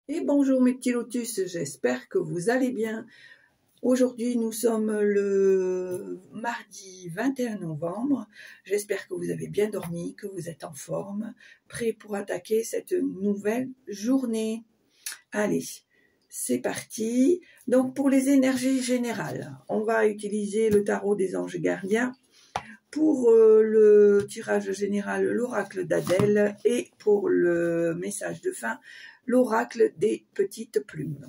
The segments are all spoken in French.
Et bonjour mes petits lotus, j'espère que vous allez bien. Aujourd'hui nous sommes le mardi 21 novembre. J'espère que vous avez bien dormi, que vous êtes en forme, prêts pour attaquer cette nouvelle journée. Allez, c'est parti. Donc pour les énergies générales, on va utiliser le tarot des anges gardiens. Pour le tirage général, l'oracle d'Adèle, et pour le message de fin, l'oracle des petites plumes.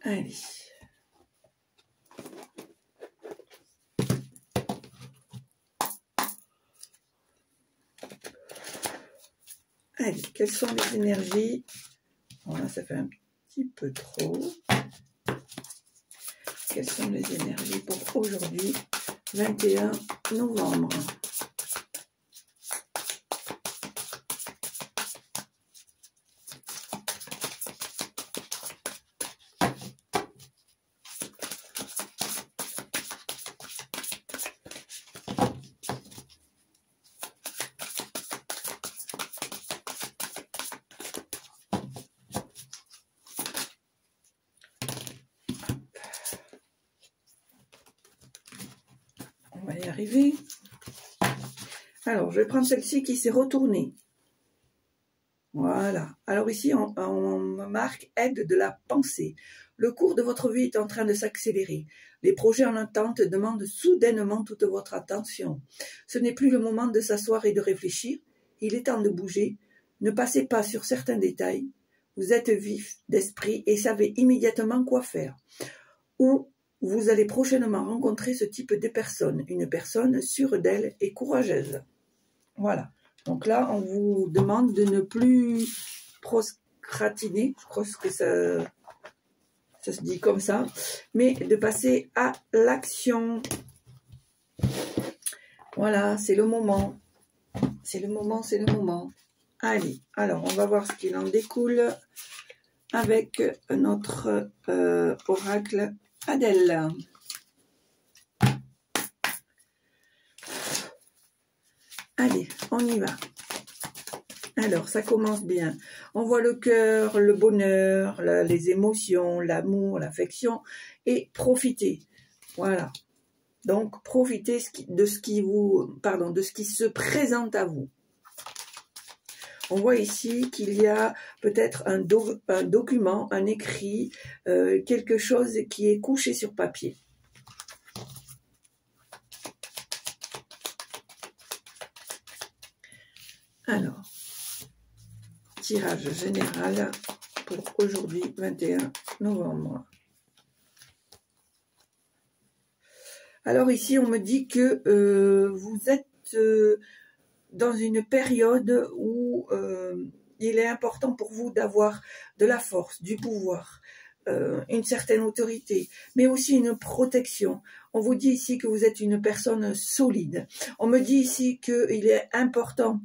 Allez. Allez, quelles sont les énergies? Voilà, ça fait un petit peu trop. Quelles sont les énergies pour aujourd'hui, 21 novembre? On va y arriver. Alors, je vais prendre celle-ci qui s'est retournée. Voilà. Alors ici, on me marque aide de la pensée. Le cours de votre vie est en train de s'accélérer. Les projets en attente demandent soudainement toute votre attention. Ce n'est plus le moment de s'asseoir et de réfléchir. Il est temps de bouger. Ne passez pas sur certains détails. Vous êtes vif d'esprit et savez immédiatement quoi faire. Ou vous allez prochainement rencontrer ce type de personne. Une personne sûre d'elle et courageuse. Voilà. Donc là, on vous demande de ne plus procrastiner, je crois que ça se dit comme ça, mais de passer à l'action. Voilà, c'est le moment. C'est le moment, c'est le moment. Allez, alors on va voir ce qu'il en découle avec notre oracle Adèle. Allez, on y va. Alors, ça commence bien. On voit le cœur, le bonheur, les émotions, l'amour, l'affection et profitez. Voilà. Donc, profitez de ce qui se présente à vous. On voit ici qu'il y a peut-être un document, un écrit, quelque chose qui est couché sur papier. Alors, tirage général pour aujourd'hui, 21 novembre. Alors ici, on me dit que vous êtes dans une période où il est important pour vous d'avoir de la force, du pouvoir, une certaine autorité, mais aussi une protection. On vous dit ici que vous êtes une personne solide. On me dit ici qu'il est important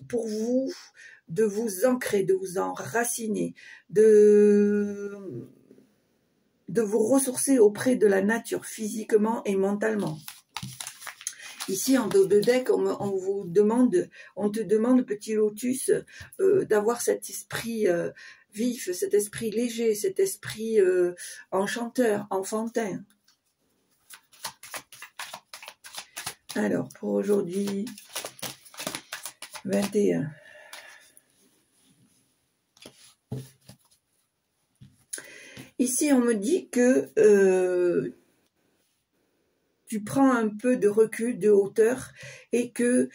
pour vous de vous ancrer, de vous enraciner, de vous ressourcer auprès de la nature, physiquement et mentalement. Ici, en dos de deck, on te demande, petit lotus, d'avoir cet esprit vif, cet esprit léger, cet esprit enchanteur, enfantin. Alors, pour aujourd'hui, 21. Ici, on me dit que tu prends un peu de recul, de hauteur, et que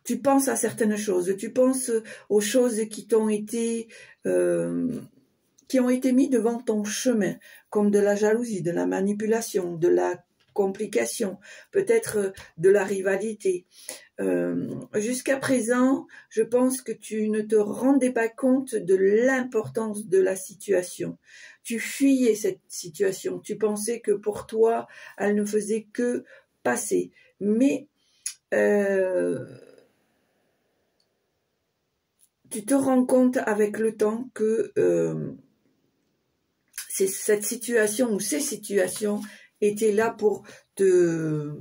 tu penses à certaines choses. Tu penses aux choses qui t'ont été qui ont été mises devant ton chemin, comme de la jalousie, de la manipulation, de la complication, peut-être de la rivalité. Jusqu'à présent, je pense que tu ne te rendais pas compte de l'importance de la situation. Tu fuyais cette situation. Tu pensais que pour toi, elle ne faisait que passer. Mais tu te rends compte avec le temps que c'est cette situation ou ces situations était là pour te,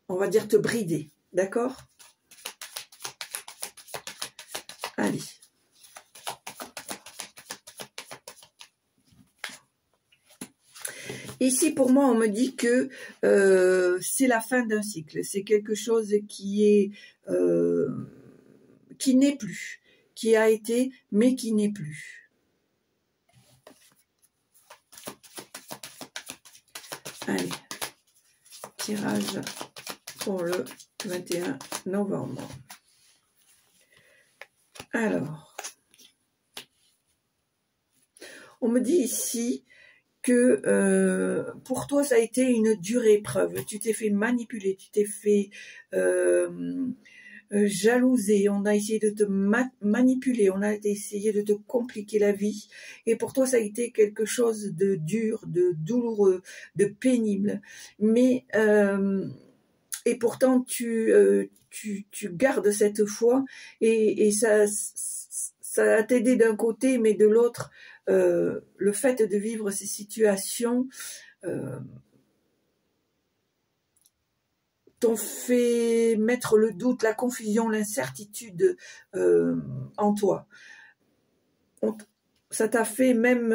on va dire, te brider. D'accord? Allez. Ici, pour moi, on me dit que c'est la fin d'un cycle. C'est quelque chose qui n'est plus, qui a été, mais qui n'est plus. Allez, tirage pour le 21 novembre. Alors, on me dit ici que pour toi, ça a été une dure épreuve. Tu t'es fait manipuler, tu t'es fait jalouser, on a essayé de te manipuler, on a essayé de te compliquer la vie. Et pour toi, ça a été quelque chose de dur, de douloureux, de pénible. Mais, et pourtant, tu gardes cette foi et ça a t'aidé d'un côté, mais de l'autre, le fait de vivre ces situations t'ont fait mettre le doute, la confusion, l'incertitude en toi. Ça t'a fait même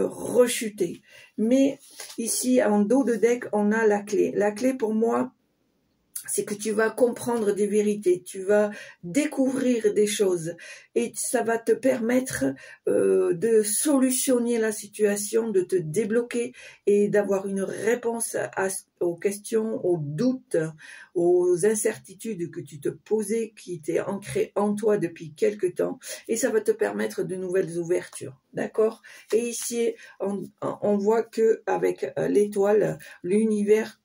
rechuter. Mais ici, en dos de deck, on a la clé. La clé pour moi, c'est que tu vas comprendre des vérités, tu vas découvrir des choses et ça va te permettre de solutionner la situation, de te débloquer et d'avoir une réponse aux questions, aux doutes, aux incertitudes que tu te posais, qui étaient ancrées en toi depuis quelque temps, et ça va te permettre de nouvelles ouvertures, d'accord? Et ici, on voit que avec l'étoile, l'univers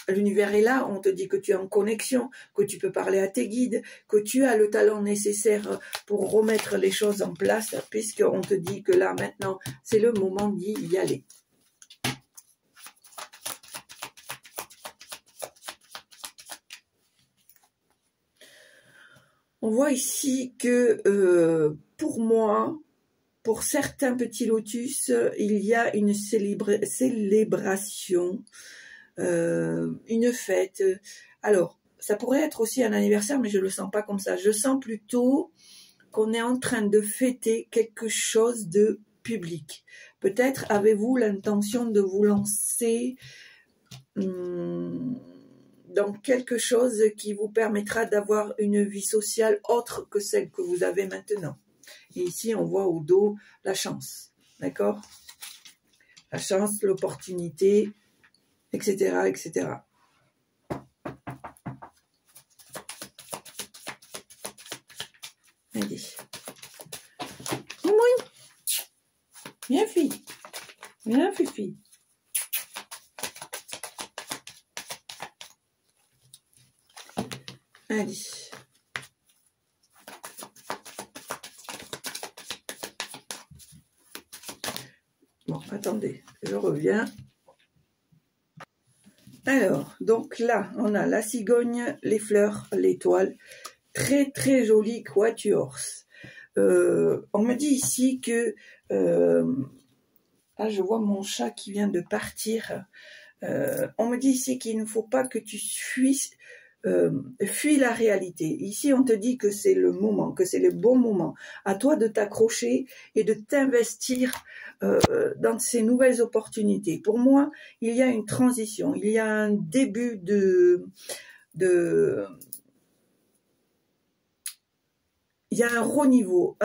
l'univers est là, on te dit que tu es en connexion, que tu peux parler à tes guides, que tu as le talent nécessaire pour remettre les choses en place, puisqu'on te dit que là, maintenant, c'est le moment d'y aller. On voit ici que pour moi, pour certains petits lotus, il y a une célébration, une fête. Alors, ça pourrait être aussi un anniversaire, mais je le sens pas comme ça. Je sens plutôt qu'on est en train de fêter quelque chose de public. Peut-être avez-vous l'intention de vous lancer dans quelque chose qui vous permettra d'avoir une vie sociale autre que celle que vous avez maintenant. Et ici, on voit au dos la chance. D'accord? La chance, l'opportunité, etc., etc. Allez. Oui. Viens, fille. Viens, fifi. Allez. Bon, attendez, je reviens. Alors, donc là, on a la cigogne, les fleurs, l'étoile. Très, très joli quatuors. On me dit ici que... là, je vois mon chat qui vient de partir. On me dit ici qu'il ne faut pas que tu fuis la réalité. Ici, on te dit que c'est le moment, que c'est le bon moment. À toi de t'accrocher et de t'investir dans ces nouvelles opportunités. Pour moi, il y a une transition, il y a un début il y a un renouveau,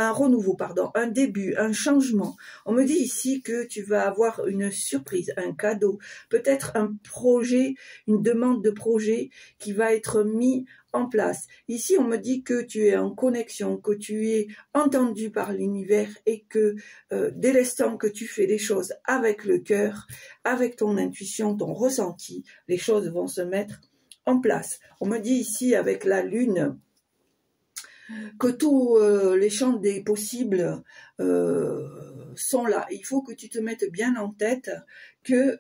un début, un changement. On me dit ici que tu vas avoir une surprise, un cadeau, peut-être un projet, une demande de projet qui va être mis en place. Ici, on me dit que tu es en connexion, que tu es entendu par l'univers et que dès l'instant que tu fais les choses avec le cœur, avec ton intuition, ton ressenti, les choses vont se mettre en place. On me dit ici avec la lune que tous les champs des possibles sont là. Il faut que tu te mettes bien en tête que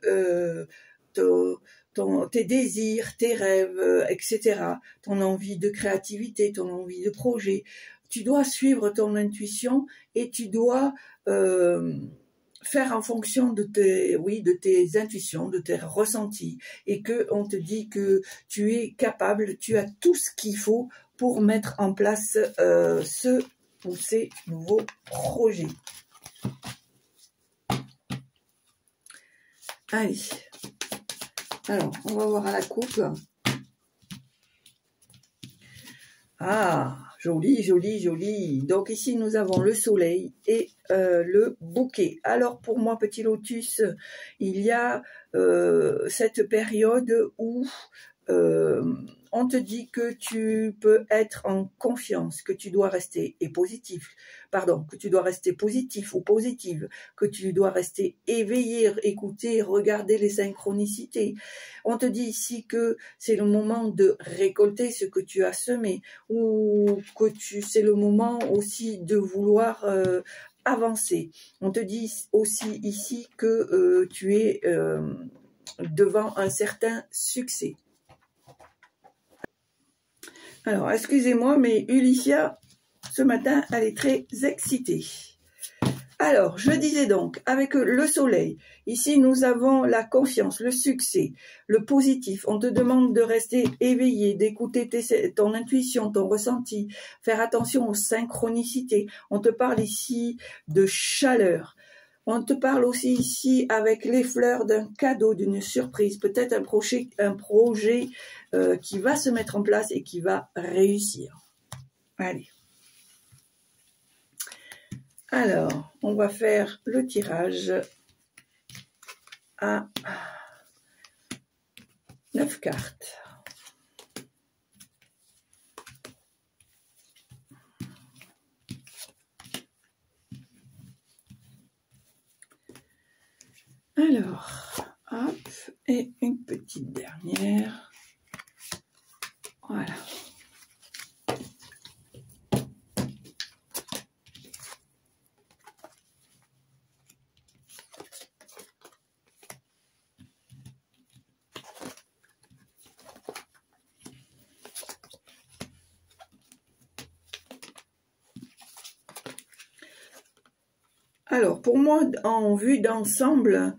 tes désirs, tes rêves, etc., ton envie de créativité, ton envie de projet, tu dois suivre ton intuition et tu dois faire en fonction de tes intuitions, de tes ressentis, et que on te dit que tu es capable, tu as tout ce qu'il faut pour mettre en place ce ou ces nouveaux projets. Allez, alors on va voir à la coupe. Ah, joli, joli, joli. Donc ici, nous avons le soleil et le bouquet. Alors pour moi, petit lotus, il y a cette période où on te dit que tu peux être en confiance, que tu dois rester positif, que tu dois rester positif ou positive, que tu dois rester éveillé, écouter, regarder les synchronicités. On te dit ici que c'est le moment de récolter ce que tu as semé, ou que c'est le moment aussi de vouloir avancer. On te dit aussi ici que tu es devant un certain succès. Alors, excusez-moi, mais Ulycia, ce matin, elle est très excitée. Alors, je disais donc, avec le soleil, ici nous avons la confiance, le succès, le positif. On te demande de rester éveillé, d'écouter ton intuition, ton ressenti, faire attention aux synchronicités. On te parle ici de chaleur. On te parle aussi ici avec les fleurs d'un cadeau, d'une surprise, peut-être un projet qui va se mettre en place et qui va réussir. Allez. Alors, on va faire le tirage à 9 cartes. Alors, hop, et une petite dernière. Voilà. Alors, pour moi, en vue d'ensemble,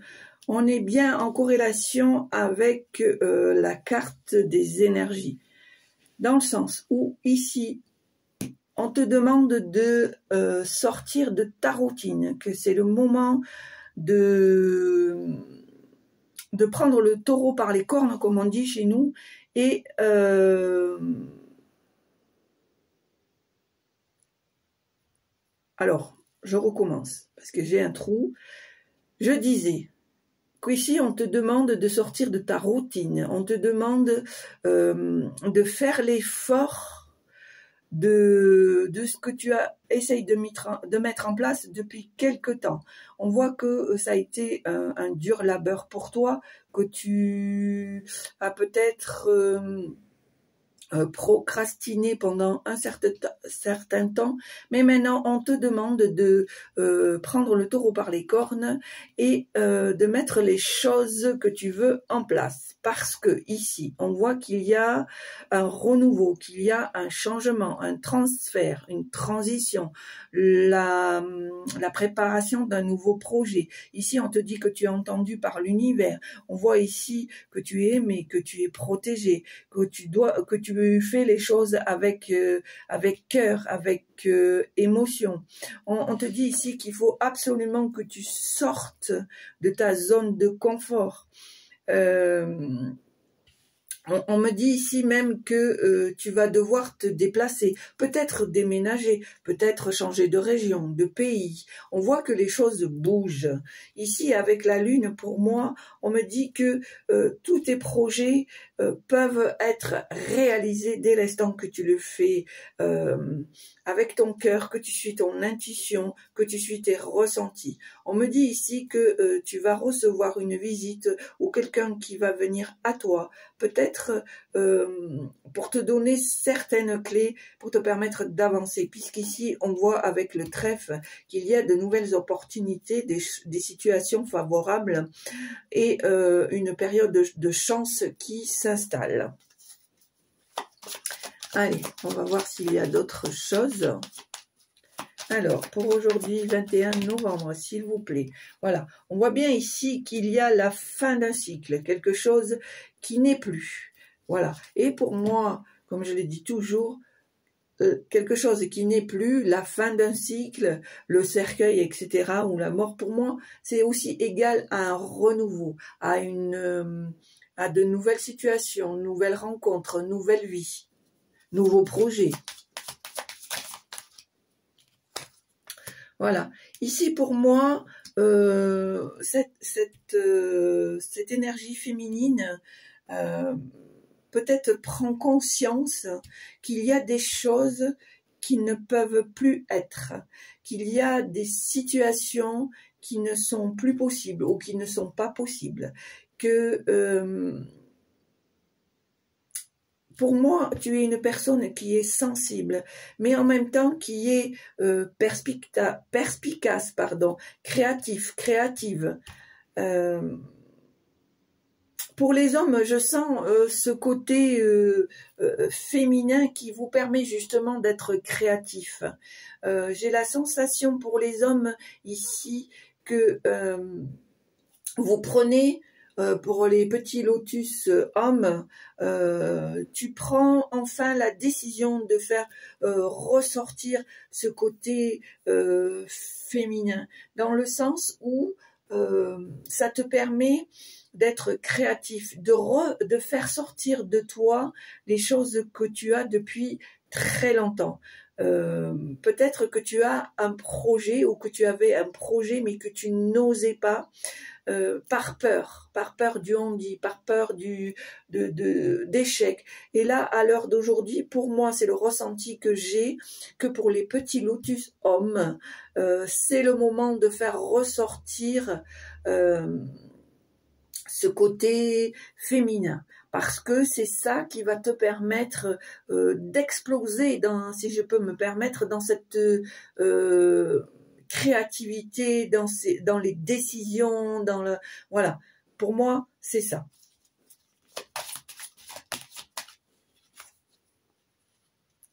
on est bien en corrélation avec la carte des énergies. Dans le sens où, ici, on te demande de sortir de ta routine, que c'est le moment de prendre le taureau par les cornes, comme on dit chez nous, et alors, je recommence, parce que j'ai un trou. Je disais qu'ici, on te demande de sortir de ta routine. On te demande de faire l'effort de ce que tu as essayé de mettre en place depuis quelque temps. On voit que ça a été un dur labeur pour toi, que tu as peut-être procrastiner pendant un certain temps, mais maintenant on te demande de prendre le taureau par les cornes et de mettre les choses que tu veux en place, parce que ici on voit qu'il y a un renouveau, qu'il y a un changement, un transfert, une transition, la préparation d'un nouveau projet. Ici on te dit que tu es entendu par l'univers, on voit ici que tu es aimé, que tu es protégé, que tu fais les choses avec cœur, avec émotion. On te dit ici qu'il faut absolument que tu sortes de ta zone de confort. On me dit ici même que tu vas devoir te déplacer, peut-être déménager, peut-être changer de région, de pays. On voit que les choses bougent. Ici, avec la Lune, pour moi, on me dit que tous tes projets peuvent être réalisés dès l'instant que tu le fais avec ton cœur, que tu suis ton intuition, que tu suis tes ressentis. On me dit ici que tu vas recevoir une visite ou quelqu'un qui va venir à toi, peut-être pour te donner certaines clés, pour te permettre d'avancer, puisqu'ici on voit avec le trèfle qu'il y a de nouvelles opportunités, des situations favorables et une période de chance qui s'installe. Allez, on va voir s'il y a d'autres choses. Alors, pour aujourd'hui, 21 novembre, s'il vous plaît. Voilà, on voit bien ici qu'il y a la fin d'un cycle, quelque chose qui n'est plus. Voilà, et pour moi, comme je l'ai dit toujours, quelque chose qui n'est plus, la fin d'un cycle, le cercueil, etc., ou la mort, pour moi, c'est aussi égal à un renouveau, à de nouvelles situations, nouvelles rencontres, nouvelle vie, nouveaux projets. Voilà. Ici, pour moi, cette énergie féminine peut-être prend conscience qu'il y a des choses qui ne peuvent plus être, qu'il y a des situations qui ne sont plus possibles ou qui ne sont pas possibles, que pour moi, tu es une personne qui est sensible, mais en même temps qui est perspicace, créative. Pour les hommes, je sens ce côté féminin qui vous permet justement d'être créatif. J'ai la sensation pour les hommes ici que vous prenez pour les petits lotus hommes, tu prends enfin la décision de faire ressortir ce côté féminin, dans le sens où ça te permet d'être créatif, de faire sortir de toi les choses que tu as depuis très longtemps. Peut-être que tu as un projet ou que tu avais un projet mais que tu n'osais pas par peur du handi, par peur d'échec. Et là, à l'heure d'aujourd'hui, pour moi, c'est le ressenti que j'ai, que pour les petits lotus hommes, c'est le moment de faire ressortir ce côté féminin, parce que c'est ça qui va te permettre d'exploser, si je peux me permettre, dans cette créativité, dans les décisions, voilà. Pour moi, c'est ça.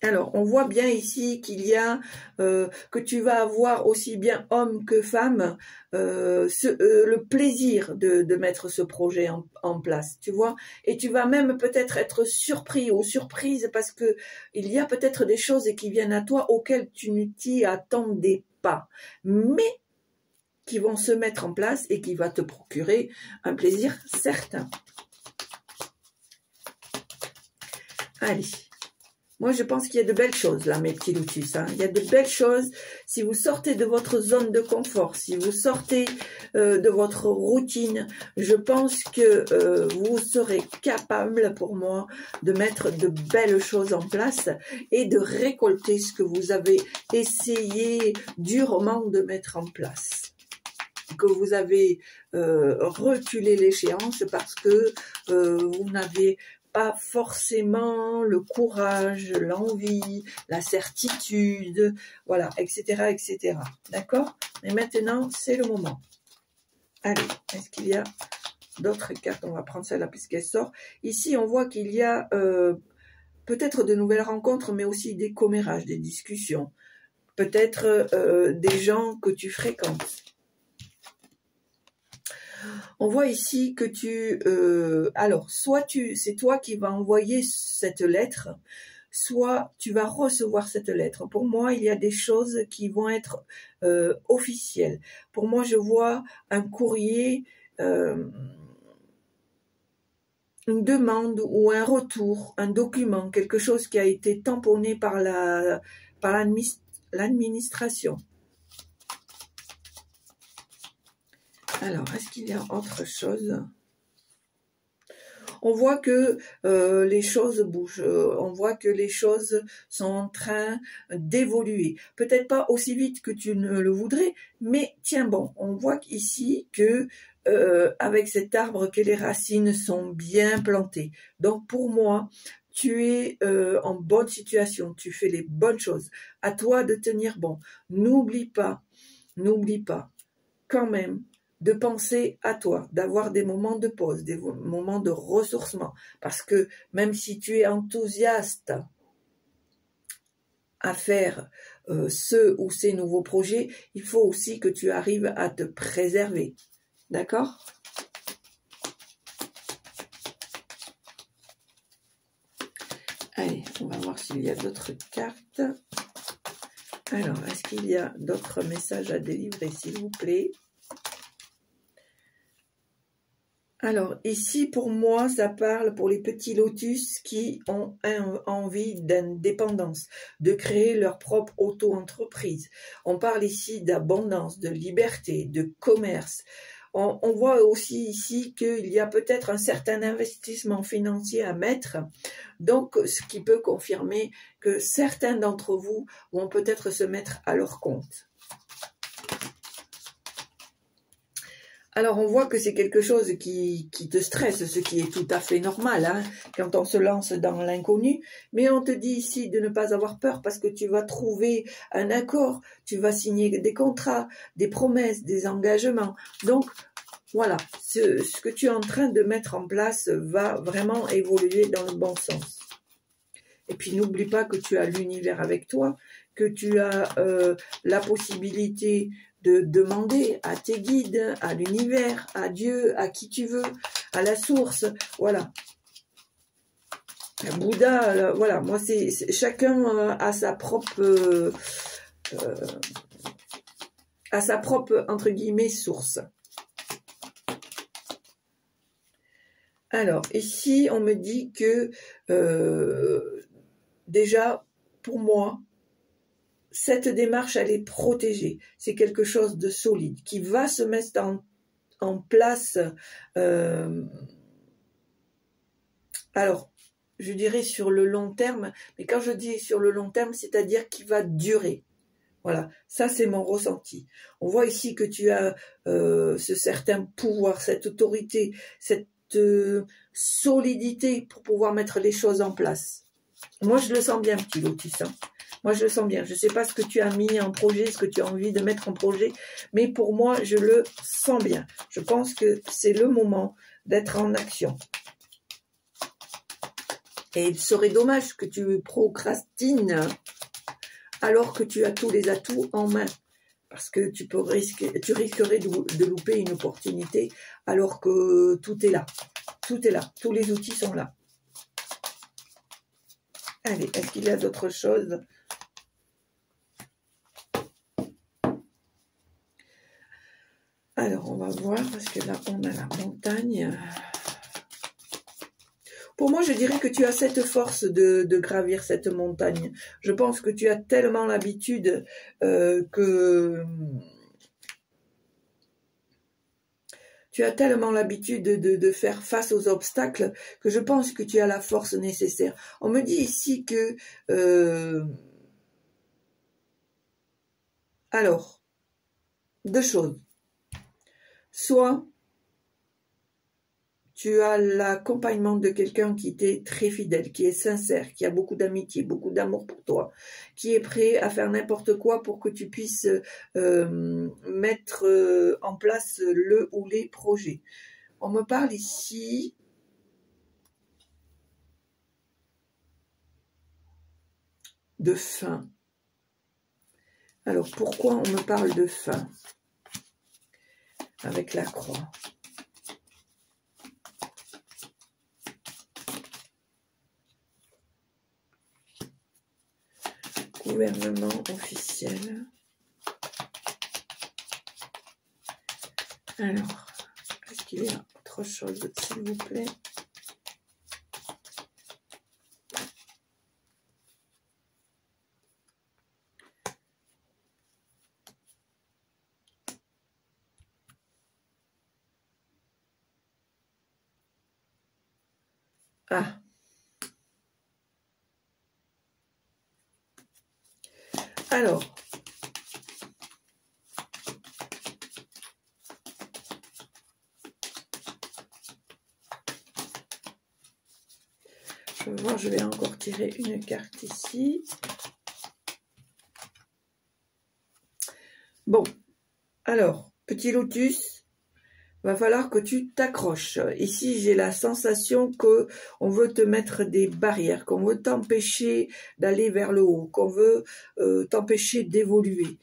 Alors, on voit bien ici qu'il y a, que tu vas avoir aussi bien homme que femme, le plaisir de mettre ce projet en place, tu vois. Et tu vas même peut-être être surpris ou surprise parce que il y a peut-être des choses qui viennent à toi auxquelles tu ne t'y attendais pas, mais qui vont se mettre en place et qui va te procurer un plaisir certain. Allez. Moi, je pense qu'il y a de belles choses, là, mes petits lotus. Hein. Il y a de belles choses. Si vous sortez de votre zone de confort, si vous sortez de votre routine, je pense que vous serez capable, pour moi, de mettre de belles choses en place et de récolter ce que vous avez essayé durement de mettre en place. Que vous avez reculé l'échéance parce que vous n'avez pas forcément le courage, l'envie, la certitude, voilà, etc., etc. D'accord? Mais maintenant, c'est le moment. Allez, est-ce qu'il y a d'autres cartes? On va prendre celle-là puisqu'elle sort. Ici, on voit qu'il y a peut-être de nouvelles rencontres, mais aussi des commérages, des discussions. Peut-être des gens que tu fréquentes. On voit ici que alors, soit c'est toi qui vas envoyer cette lettre, soit tu vas recevoir cette lettre. Pour moi, il y a des choses qui vont être officielles. Pour moi, je vois un courrier, une demande ou un retour, un document, quelque chose qui a été tamponné par l'administration. Alors, est-ce qu'il y a autre chose? On voit que les choses bougent, on voit que les choses sont en train d'évoluer. Peut-être pas aussi vite que tu ne le voudrais, mais tiens bon, on voit ici que avec cet arbre, que les racines sont bien plantées. Donc pour moi, tu es en bonne situation, tu fais les bonnes choses. À toi de tenir bon. N'oublie pas, quand même, de penser à toi, d'avoir des moments de pause, des moments de ressourcement. Parce que même si tu es enthousiaste à faire ce ou ces nouveaux projets, il faut aussi que tu arrives à te préserver. D'accord ? Allez, on va voir s'il y a d'autres cartes. Alors, est-ce qu'il y a d'autres messages à délivrer, s'il vous plaît? Alors, ici, pour moi, ça parle pour les petits lotus qui ont envie d'indépendance, de créer leur propre auto-entreprise. On parle ici d'abondance, de liberté, de commerce. On voit aussi ici qu'il y a peut-être un certain investissement financier à mettre, donc ce qui peut confirmer que certains d'entre vous vont peut-être se mettre à leur compte. Alors, on voit que c'est quelque chose qui te stresse, ce qui est tout à fait normal, hein, quand on se lance dans l'inconnu. Mais on te dit ici de ne pas avoir peur parce que tu vas trouver un accord, tu vas signer des contrats, des promesses, des engagements. Donc, voilà, ce que tu es en train de mettre en place va vraiment évoluer dans le bon sens. Et puis, n'oublie pas que tu as l'univers avec toi, que tu as la possibilité de demander à tes guides, à l'univers, à Dieu, à qui tu veux, à la source, voilà. Bouddha, voilà, moi c'est chacun a sa propre entre guillemets source. Alors ici on me dit que déjà pour moi cette démarche, elle est protégée. C'est quelque chose de solide qui va se mettre en place. Alors, je dirais sur le long terme. Mais quand je dis sur le long terme, c'est-à-dire qu'il va durer. Voilà, ça c'est mon ressenti. On voit ici que tu as ce certain pouvoir, cette autorité, cette solidité pour pouvoir mettre les choses en place. Moi, je le sens bien, petit lotus. Hein. Moi, je le sens bien. Je ne sais pas ce que tu as mis en projet, ce que tu as envie de mettre en projet, mais pour moi, je le sens bien. Je pense que c'est le moment d'être en action. Et il serait dommage que tu procrastines alors que tu as tous les atouts en main. Parce que tu risquerais de louper une opportunité alors que tout est là. Tout est là. Tous les outils sont là. Allez, est-ce qu'il y a d'autres choses ? Alors, on va voir, parce que là, on a la montagne. Pour moi, je dirais que tu as cette force de gravir cette montagne. Je pense que tu as tellement l'habitude Tu as tellement l'habitude de faire face aux obstacles que je pense que tu as la force nécessaire. On me dit ici que... alors, deux choses. Soit tu as l'accompagnement de quelqu'un qui t'est très fidèle, qui est sincère, qui a beaucoup d'amitié, beaucoup d'amour pour toi, qui est prêt à faire n'importe quoi pour que tu puisses mettre en place le ou les projets. On me parle ici de fin. Alors, pourquoi on me parle de fin avec la croix? Gouvernement officiel. Alors, est-ce qu'il y a autre chose, s'il vous plaît? Ah. Alors, je vais voir, je vais encore tirer une carte ici. Bon, alors, petit lotus, va falloir que tu t'accroches. Ici, j'ai la sensation que on veut te mettre des barrières, qu'on veut t'empêcher d'aller vers le haut, qu'on veut t'empêcher d'évoluer.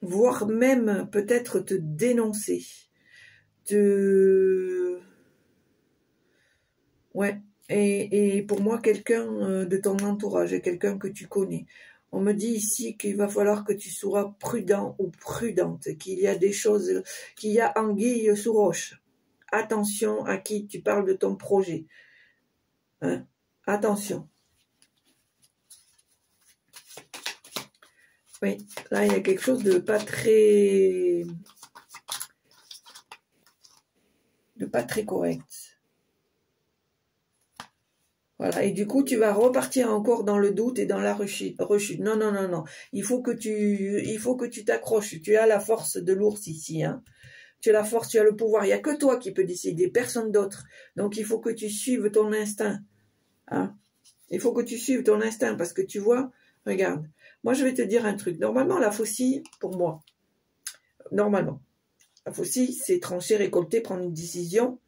Voire même peut-être te dénoncer. Ouais. Et pour moi, quelqu'un de ton entourage, quelqu'un que tu connais. On me dit ici qu'il va falloir que tu sois prudent ou prudente, qu'il y a des choses, qu'il y a anguille sous roche. Attention à qui tu parles de ton projet. Hein? Attention. Oui, là, il y a quelque chose de pas très correct. Voilà, et du coup, tu vas repartir encore dans le doute et dans la rechute. Non, non, non, non. Il faut que tu t'accroches. Tu as la force de l'ours ici, hein. Tu as la force, tu as le pouvoir. Il n'y a que toi qui peux décider, personne d'autre. Donc, il faut que tu suives ton instinct. Hein. Il faut que tu suives ton instinct parce que tu vois, regarde. Moi, je vais te dire un truc. Normalement, la faucille, pour moi, normalement, la faucille, c'est trancher, récolter, prendre une décision,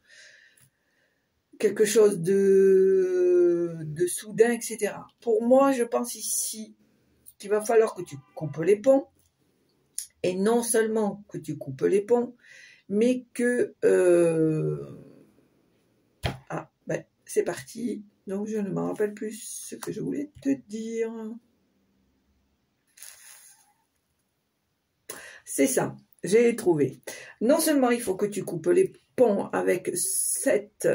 quelque chose de soudain, etc. Pour moi, je pense ici qu'il va falloir que tu coupes les ponts, et non seulement que tu coupes les ponts, mais que... Ah, ben, c'est parti. Donc, je ne me rappelle plus ce que je voulais te dire. C'est ça, j'ai trouvé. Non seulement il faut que tu coupes les ponts avec cette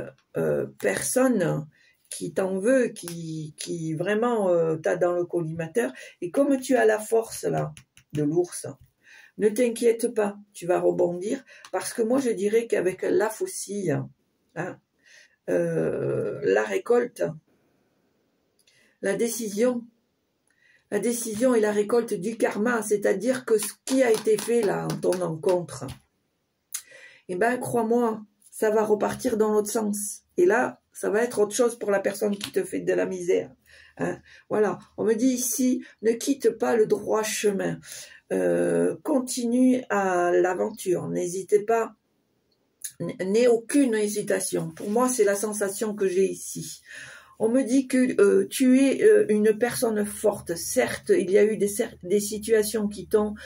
personne qui t'en veut, qui vraiment t'a dans le collimateur, et comme tu as la force là de l'ours, ne t'inquiète pas, tu vas rebondir, parce que moi je dirais qu'avec la faucille, hein, la récolte, la décision et la récolte du karma, c'est-à-dire que ce qui a été fait là en ton encontre, eh ben crois-moi, ça va repartir dans l'autre sens. Et là, ça va être autre chose pour la personne qui te fait de la misère. Hein. Voilà, on me dit ici, ne quitte pas le droit chemin. Continue à l'aventure, n'hésitez pas, n'aie aucune hésitation. Pour moi, c'est la sensation que j'ai ici. On me dit que tu es une personne forte. Certes, il y a eu des situations qui t'ont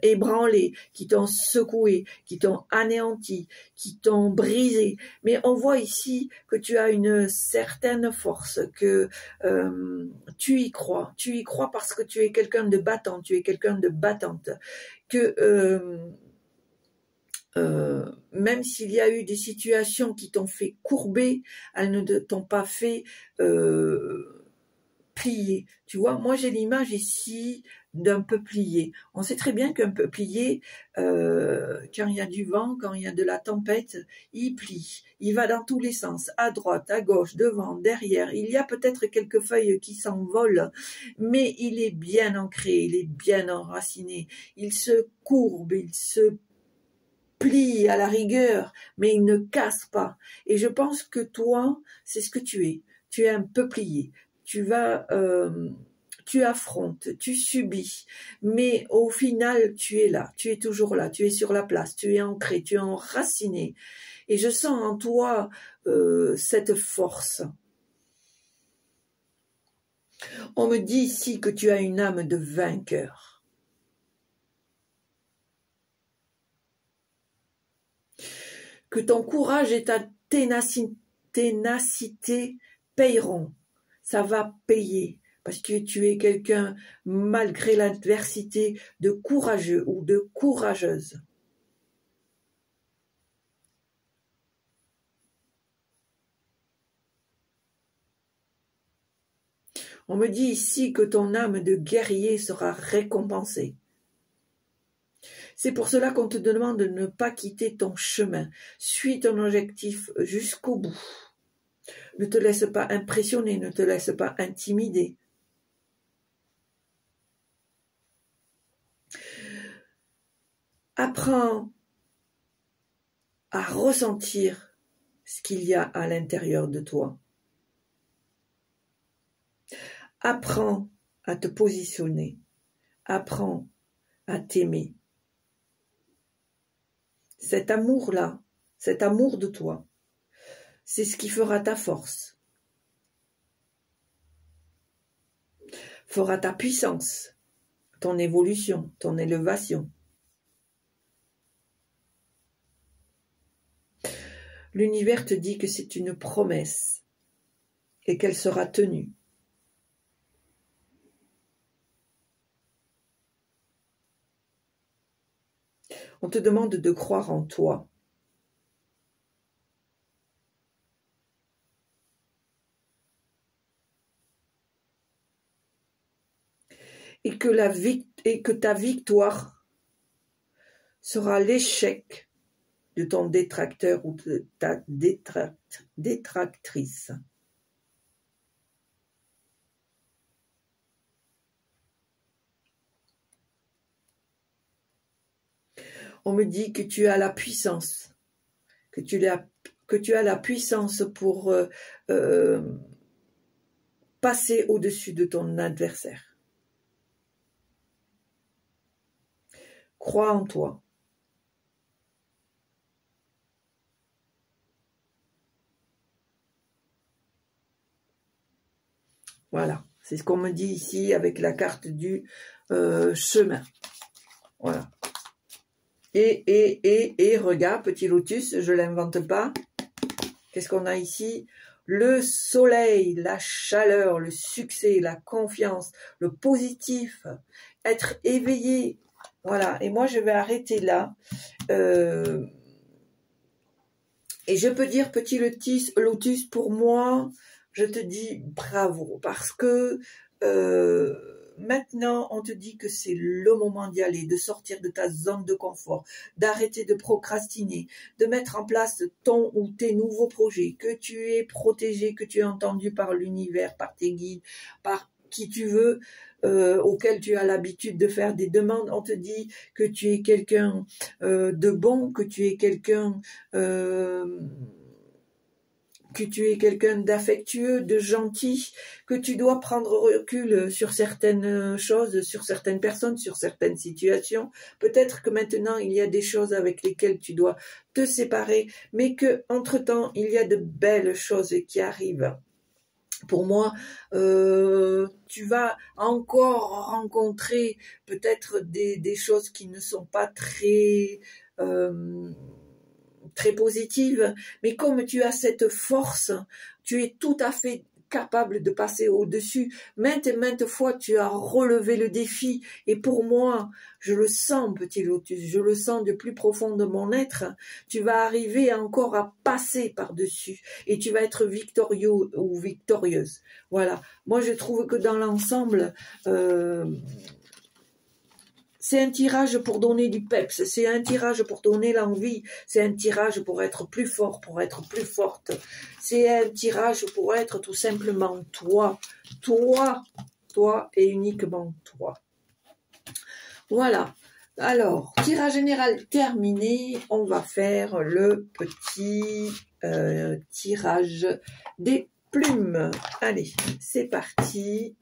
ébranlé, qui t'ont secoué, qui t'ont anéanti, qui t'ont brisé. Mais on voit ici que tu as une certaine force, que tu y crois. Tu y crois parce que tu es quelqu'un de battant, tu es quelqu'un de battante. Que même s'il y a eu des situations qui t'ont fait courber, elles ne t'ont pas fait plier. Tu vois, moi j'ai l'image d'un peuplier. On sait très bien qu'un peuplier, quand il y a du vent, quand il y a de la tempête, il plie. Il va dans tous les sens, à droite, à gauche, devant, derrière. Il y a peut-être quelques feuilles qui s'envolent, mais il est bien ancré, il est bien enraciné. Il se courbe, il se plie à la rigueur, mais il ne casse pas. Et je pense que toi, c'est ce que tu es. Tu es un peuplier. Tu affrontes, tu subis, mais au final, tu es là, tu es toujours là, tu es sur la place, tu es ancré, tu es enraciné. Et je sens en toi cette force. On me dit ici que tu as une âme de vainqueur. Que ton courage et ta ténacité payeront. Ça va payer. Parce que tu es quelqu'un, malgré l'adversité, de courageux ou de courageuse. On me dit ici que ton âme de guerrier sera récompensée. C'est pour cela qu'on te demande de ne pas quitter ton chemin. Suis ton objectif jusqu'au bout. Ne te laisse pas impressionner, ne te laisse pas intimider. Apprends à ressentir ce qu'il y a à l'intérieur de toi. Apprends à te positionner. Apprends à t'aimer. Cet amour-là, cet amour de toi, c'est ce qui fera ta force, fera ta puissance, ton évolution, ton élévation. L'univers te dit que c'est une promesse et qu'elle sera tenue. On te demande de croire en toi. Et que ta victoire sera l'échec de ton détracteur ou de ta détractrice. On me dit que tu as la puissance, que tu as la puissance pour passer au-dessus de ton adversaire. Crois en toi. Voilà, c'est ce qu'on me dit ici avec la carte du chemin. Voilà. Et regarde, petit lotus, je ne l'invente pas. Qu'est-ce qu'on a ici? Le soleil, la chaleur, le succès, la confiance, le positif, être éveillé. Voilà, et moi je vais arrêter là. Et je peux dire, petit lotus, pour moi, je te dis bravo, parce que maintenant, on te dit que c'est le moment d'y aller, de sortir de ta zone de confort, d'arrêter de procrastiner, de mettre en place ton ou tes nouveaux projets, que tu es protégé, que tu es entendu par l'univers, par tes guides, par qui tu veux, auquel tu as l'habitude de faire des demandes. On te dit que tu es quelqu'un de bon, que tu es quelqu'un d'affectueux, de gentil, que tu dois prendre recul sur certaines choses, sur certaines personnes, sur certaines situations. Peut-être que maintenant, il y a des choses avec lesquelles tu dois te séparer, mais que entre-temps, il y a de belles choses qui arrivent. Pour moi, tu vas encore rencontrer peut-être des choses qui ne sont pas très positives, mais comme tu as cette force, tu es tout à fait capable de passer au-dessus. Maintes et maintes fois, tu as relevé le défi. Et pour moi, je le sens, petit lotus, je le sens du plus profond de mon être. Tu vas arriver encore à passer par-dessus. Et tu vas être victorieux ou victorieuse. Voilà. Moi, je trouve que dans l'ensemble, c'est un tirage pour donner du peps, c'est un tirage pour donner l'envie, c'est un tirage pour être plus fort, pour être plus forte. C'est un tirage pour être tout simplement toi, toi et uniquement toi. Voilà. Alors, tirage général terminé, on va faire le petit tirage des plumes. Allez, c'est parti.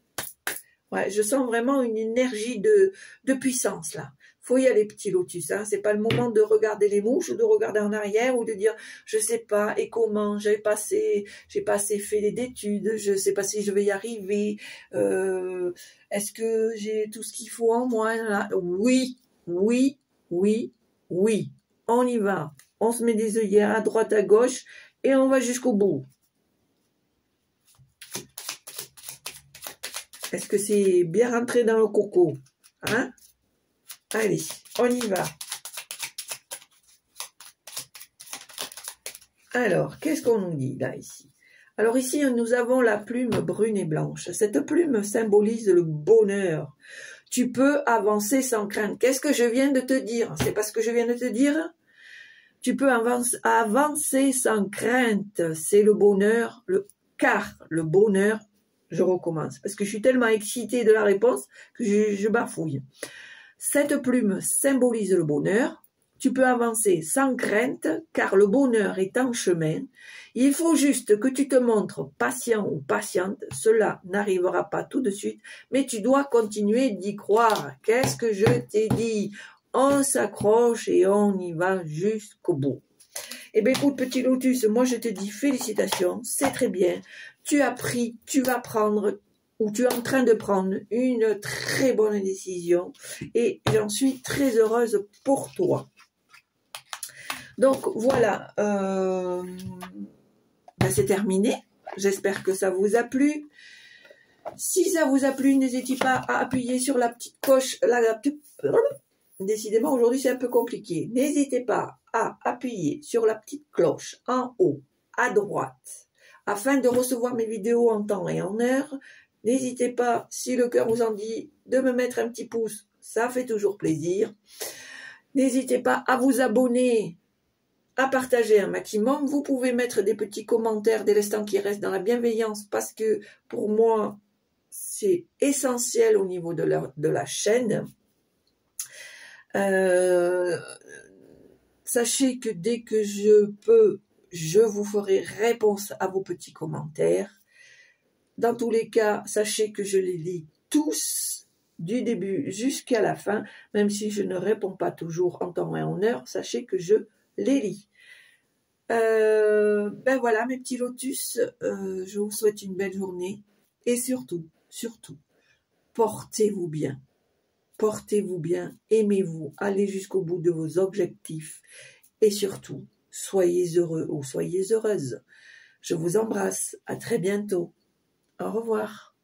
Ouais, je sens vraiment une énergie de puissance là. Faut y aller, petit lotus. Hein. C'est pas le moment de regarder les mouches ou de regarder en arrière ou de dire je sais pas et comment j'ai pas assez fait d'études, je sais pas si je vais y arriver. Est-ce que j'ai tout ce qu'il faut en moi là? Oui. On y va. On se met des œillères à droite, à gauche et on va jusqu'au bout. Est-ce que c'est bien rentré dans le coco? Hein? Allez, on y va. Alors, qu'est-ce qu'on nous dit là, ici? Alors ici, nous avons la plume brune et blanche. Cette plume symbolise le bonheur. Tu peux avancer sans crainte. Qu'est-ce que je viens de te dire? C'est pas ce que je viens de te dire? Tu peux avancer sans crainte. C'est le bonheur, car le bonheur, je recommence, parce que je suis tellement excitée de la réponse que je bafouille. Cette plume symbolise le bonheur. tu peux avancer sans crainte, car le bonheur est en chemin. Il faut juste que tu te montres patient ou patiente. Cela n'arrivera pas tout de suite, mais tu dois continuer d'y croire. Qu'est-ce que je t'ai dit? On s'accroche et on y va jusqu'au bout. Eh bien, écoute, petit lotus, moi je te dis félicitations, c'est très bien. Tu as pris, tu vas prendre, ou tu es en train de prendre une très bonne décision et j'en suis très heureuse pour toi. Donc voilà, c'est terminé. J'espère que ça vous a plu. Si ça vous a plu, n'hésitez pas à appuyer sur la petite cloche. Décidément, aujourd'hui, c'est un peu compliqué. N'hésitez pas à appuyer sur la petite cloche en haut, à droite, afin de recevoir mes vidéos en temps et en heure. N'hésitez pas, si le cœur vous en dit, de me mettre un petit pouce. Ça fait toujours plaisir. N'hésitez pas à vous abonner, à partager un maximum. Vous pouvez mettre des petits commentaires dès l'instant qui reste dans la bienveillance, parce que pour moi, c'est essentiel au niveau de la chaîne. Sachez que dès que je peux, je vous ferai réponse à vos petits commentaires. Dans tous les cas, sachez que je les lis tous, du début jusqu'à la fin, même si je ne réponds pas toujours en temps et en heure, sachez que je les lis. Ben voilà mes petits lotus, je vous souhaite une belle journée et surtout, portez-vous bien. Portez-vous bien, aimez-vous, allez jusqu'au bout de vos objectifs et surtout, soyez heureux ou soyez heureuse. Je vous embrasse, à très bientôt. Au revoir.